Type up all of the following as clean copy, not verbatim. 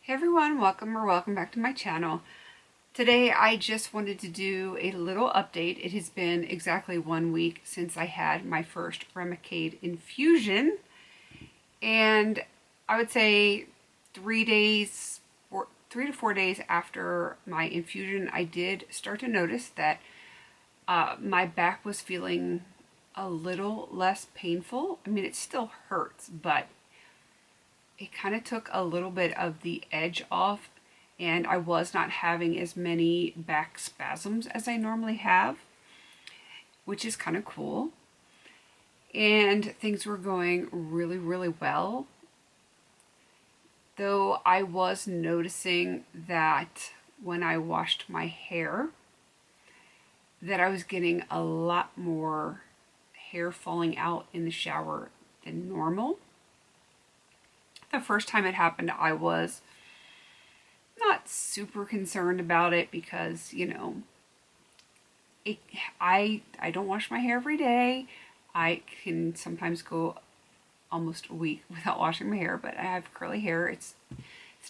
Hey everyone, welcome back to my channel. Today I just wanted to do a little update. It has been exactly 1 week since I had my first Remicade infusion, and I would say 3 days or 3 to 4 days after my infusion, I did start to notice that my back was feeling a little less painful. I mean, it still hurts, but it kind of took a little bit of the edge off, and I was not having as many back spasms as I normally have, which is kind of cool. And things were going really, really well. Though I was noticing that when I washed my hair, that I was getting a lot more hair falling out in the shower than normal. The first time it happened, I was not super concerned about it because, I don't wash my hair every day. I can sometimes go almost a week without washing my hair, but I have curly hair. It's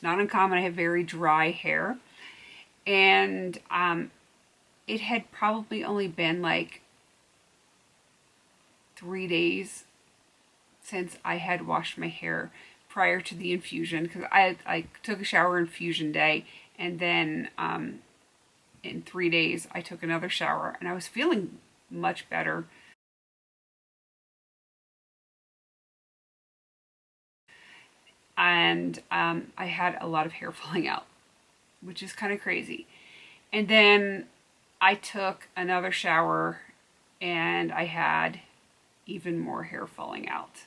not uncommon. I have very dry hair. And it had probably only been like 3 days since I had washed my hair prior to the infusion, because I took a shower infusion day, and then in 3 days I took another shower, and I was feeling much better. And I had a lot of hair falling out, which is kind of crazy. And then I took another shower and I had even more hair falling out.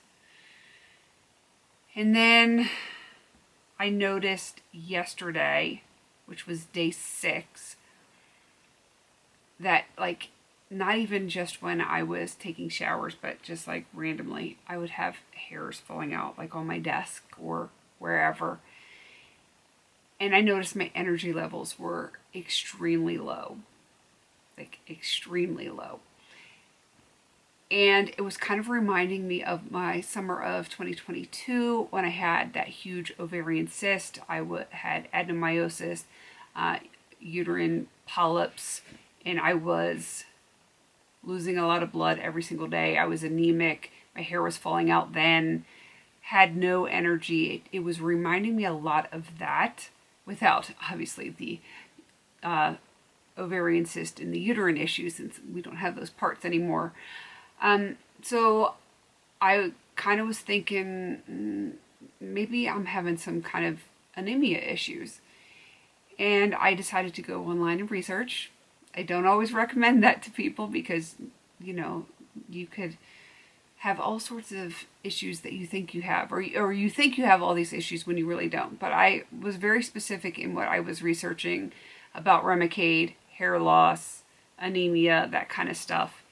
And then I noticed yesterday, which was day 6, that like not even just when I was taking showers, but just like randomly, I would have hairs falling out like on my desk or wherever. And I noticed my energy levels were extremely low, like extremely low. And it was kind of reminding me of my summer of 2022 when I had that huge ovarian cyst. I had adenomyosis, uterine polyps, and I was losing a lot of blood every single day. I was anemic. My hair was falling out then. Had no energy. It was reminding me a lot of that, without obviously the ovarian cyst and the uterine issues, since we don't have those parts anymore. So I kind of was thinking maybe I'm having some kind of anemia issues. And I decided to go online and research. I don't always recommend that to people because, you could have all sorts of issues that you think you have, or you think you have all these issues when you really don't. But I was very specific in what I was researching about Remicade, hair loss, anemia, that kind of stuff.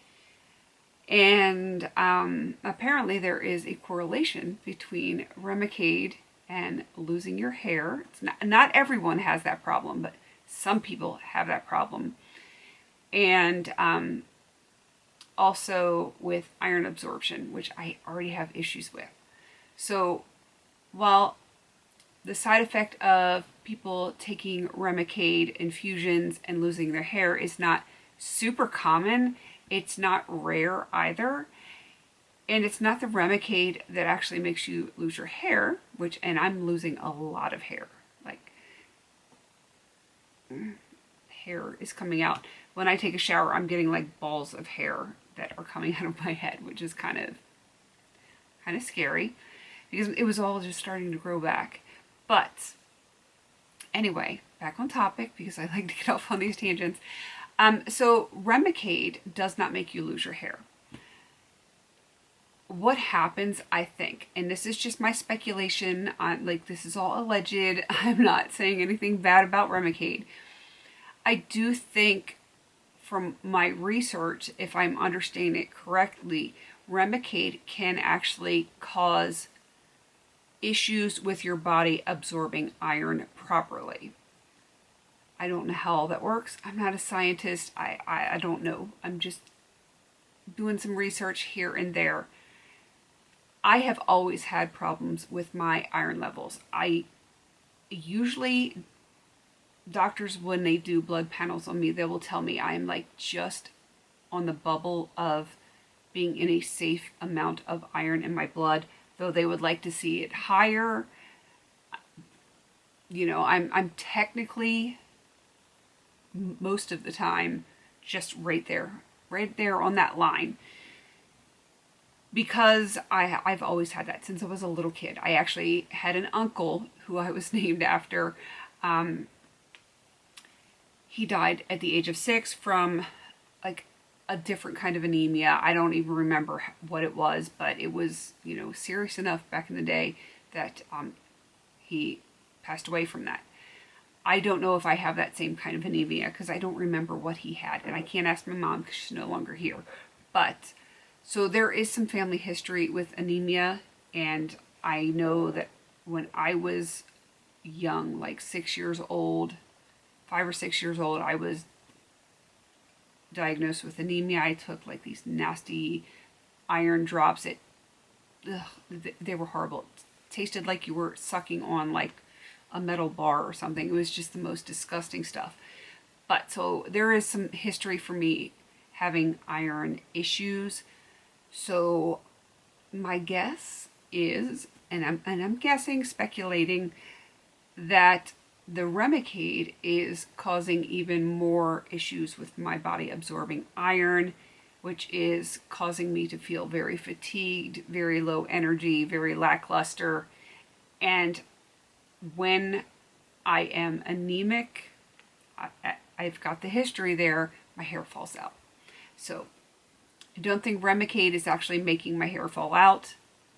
And apparently there is a correlation between Remicade and losing your hair. It's not everyone has that problem, but some people have that problem. And also with iron absorption, which I already have issues with. So while the side effect of people taking Remicade infusions and losing their hair is not super common, it's not rare either. And it's not the Remicade that actually makes you lose your hair, and I'm losing a lot of hair. Like, hair is coming out. When I take a shower, I'm getting like balls of hair that are coming out of my head, which is kind of scary because it was all just starting to grow back. But anyway, back on topic because I like to get off on these tangents. So Remicade does not make you lose your hair. What happens, I think, and this is just my speculation, this is all alleged, I'm not saying anything bad about Remicade. I do think from my research, if I'm understanding it correctly, Remicade can actually cause issues with your body absorbing iron properly. I don't know how all that works. I'm not a scientist. I don't know. I'm just doing some research here and there. I have always had problems with my iron levels. I Usually doctors, when they do blood panels on me, they will tell me I'm like just on the bubble of being in a safe amount of iron in my blood, though they would like to see it higher. You know, I'm technically most of the time just right there on that line, because I've always had that since I was a little kid. I actually had an uncle who I was named after. He died at the age of 6 from like a different kind of anemia. I don't even remember what it was, but it was, you know, serious enough back in the day that he passed away from that. I don't know if I have that same kind of anemia because I don't remember what he had, and I can't ask my mom because she's no longer here. But so there is some family history with anemia, and I know that when I was young, like 6 years old, 5 or 6 years old, I was diagnosed with anemia. I took like these nasty iron drops. They were horrible. It tasted like you were sucking on like a metal bar or something. It was just the most disgusting stuff. But so there is some history for me having iron issues. So my guess is, and I'm guessing, speculating, that the Remicade is causing even more issues with my body absorbing iron, which is causing me to feel very fatigued, very low energy, very lackluster. And when I am anemic, I've got the history there, my hair falls out. So I don't think Remicade is actually making my hair fall out,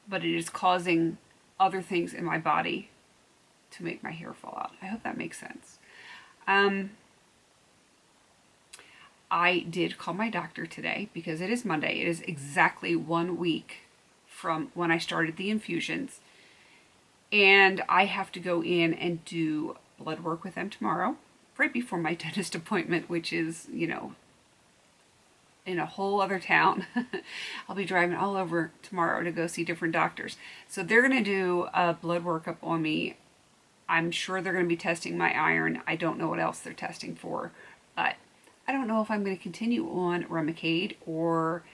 but it is causing other things in my body to make my hair fall out. I hope that makes sense. I did call my doctor today because it is Monday. It is exactly 1 week from when I started the infusions. And I have to go in and do blood work with them tomorrow, right before my dentist appointment, which is, you know, in a whole other town. I'll be driving all over tomorrow to go see different doctors. So they're going to do a blood workup on me. I'm sure they're going to be testing my iron. I don't know what else they're testing for, but I don't know if I'm going to continue on Remicade or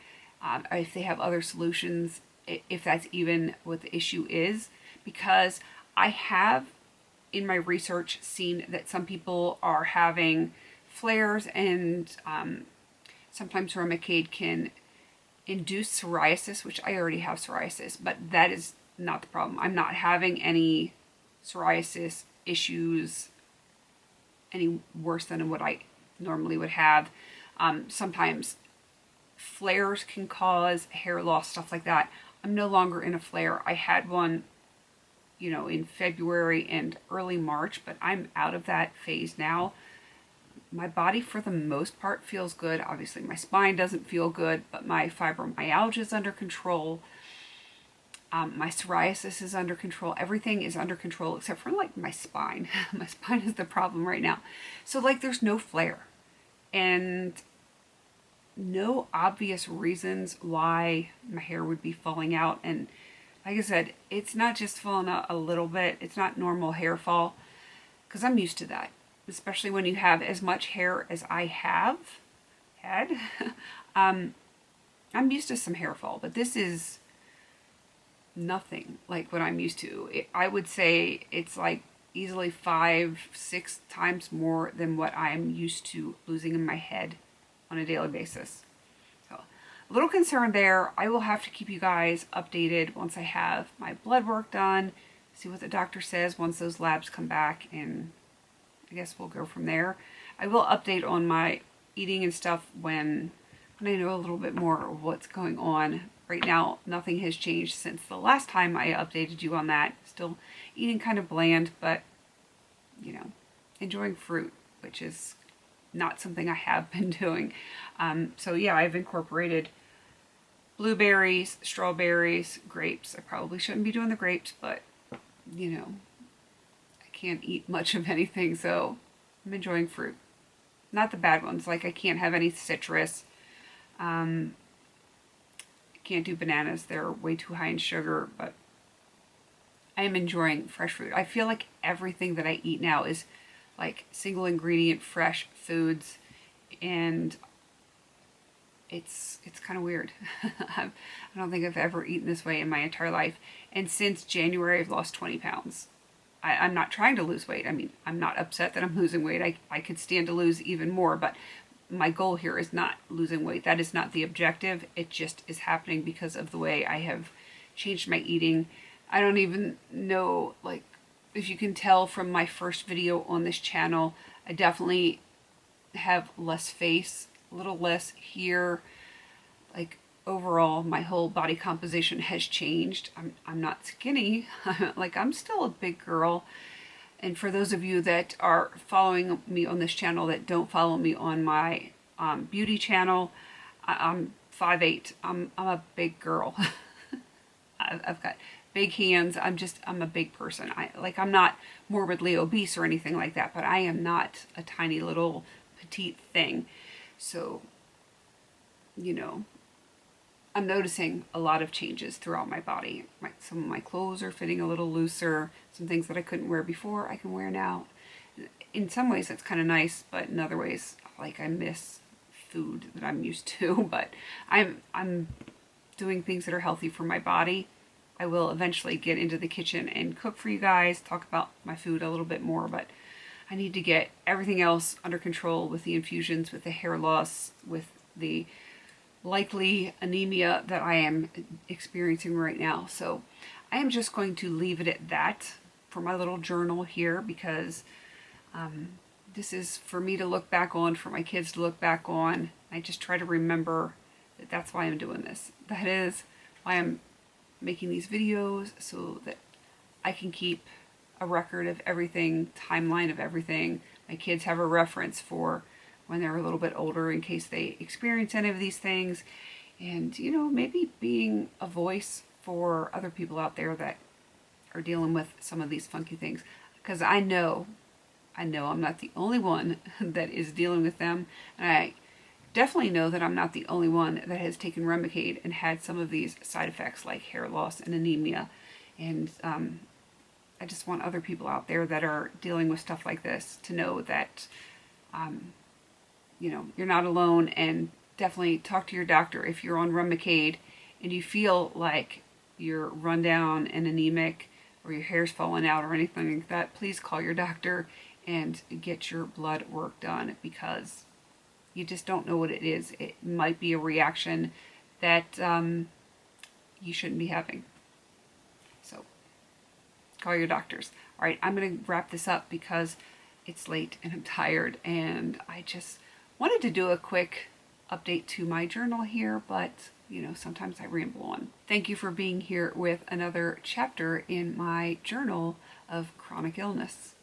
if they have other solutions, if that's even what the issue is, because I have in my research seen that some people are having flares, and sometimes Remicade can induce psoriasis, which I already have psoriasis, but that is not the problem. I'm not having any psoriasis issues any worse than what I normally would have. Sometimes flares can cause hair loss, stuff like that. I'm no longer in a flare. I had one, you know, in February and early March, but I'm out of that phase now. My body, for the most part, feels good. Obviously, my spine doesn't feel good, but my fibromyalgia is under control. My psoriasis is under control. Everything is under control except for like my spine. My spine is the problem right now. So like there's no flare and no obvious reasons why my hair would be falling out. And like I said, it's not just falling out a little bit. It's not normal hair fall, because I'm used to that, especially when you have as much hair as I have had. I'm used to some hair fall, but this is nothing like what I'm used to. I would say it's like easily 5-6 times more than what I'm used to losing in my head on a daily basis. So a little concerned there. I will have to keep you guys updated once I have my blood work done, see what the doctor says once those labs come back, and I guess we'll go from there. I will update on my eating and stuff when I know a little bit more of what's going on. Right now, nothing has changed since the last time I updated you on that. Still eating kind of bland, but, you know, enjoying fruit, which is not something I have been doing. So yeah, I've incorporated blueberries, strawberries, grapes. I probably shouldn't be doing the grapes, but, you know, I can't eat much of anything, so I'm enjoying fruit. Not the bad ones, like I can't have any citrus. Can't do bananas, they're way too high in sugar, but I am enjoying fresh food. I feel like everything that I eat now is like single ingredient fresh foods, and it's kind of weird. I don't think I've ever eaten this way in my entire life. And since January, I've lost 20 pounds. I'm not trying to lose weight. I mean, I'm not upset that I'm losing weight. I could stand to lose even more, but my goal here is not losing weight. That is not the objective. It just is happening because of the way I have changed my eating. I don't even know, like, if you can tell from my first video on this channel, I definitely have less face, a little less here. Like, overall, my whole body composition has changed. I'm not skinny. Like, I'm still a big girl. And for those of you that are following me on this channel that don't follow me on my beauty channel, I'm 5'8". I'm a big girl. I've got big hands. I'm a big person. I'm not morbidly obese or anything like that, but I am not a tiny little petite thing. So, you know, I'm noticing a lot of changes throughout my body. Some of my clothes are fitting a little looser. Some things that I couldn't wear before, I can wear now. In some ways, that's kind of nice, but in other ways, like, I miss food that I'm used to. But I'm doing things that are healthy for my body. I will eventually get into the kitchen and cook for you guys, talk about my food a little bit more, but I need to get everything else under control with the infusions, with the hair loss, with the likely anemia that I am experiencing right now. So I am just going to leave it at that for my little journal here, because this is for me to look back on, for my kids to look back on. I just try to remember that that's why I'm doing this. That is why I'm making these videos, so that I can keep a record of everything, timeline of everything. My kids have a reference for when they're a little bit older in case they experience any of these things. And, you know, maybe being a voice for other people out there that are dealing with some of these funky things. Because I know I'm not the only one that is dealing with them. And I definitely know that I'm not the only one that has taken Remicade and had some of these side effects like hair loss and anemia. And I just want other people out there that are dealing with stuff like this to know that you know, you're not alone, and definitely talk to your doctor if you're on Remicade and you feel like you're run down and anemic, or your hair's falling out or anything like that. Please call your doctor and get your blood work done, because you just don't know what it is. It might be a reaction that you shouldn't be having. So call your doctors. All right, I'm going to wrap this up because it's late and I'm tired, and I just wanted to do a quick update to my journal here, but you know, sometimes I ramble on. Thank you for being here with another chapter in my journal of chronic illness.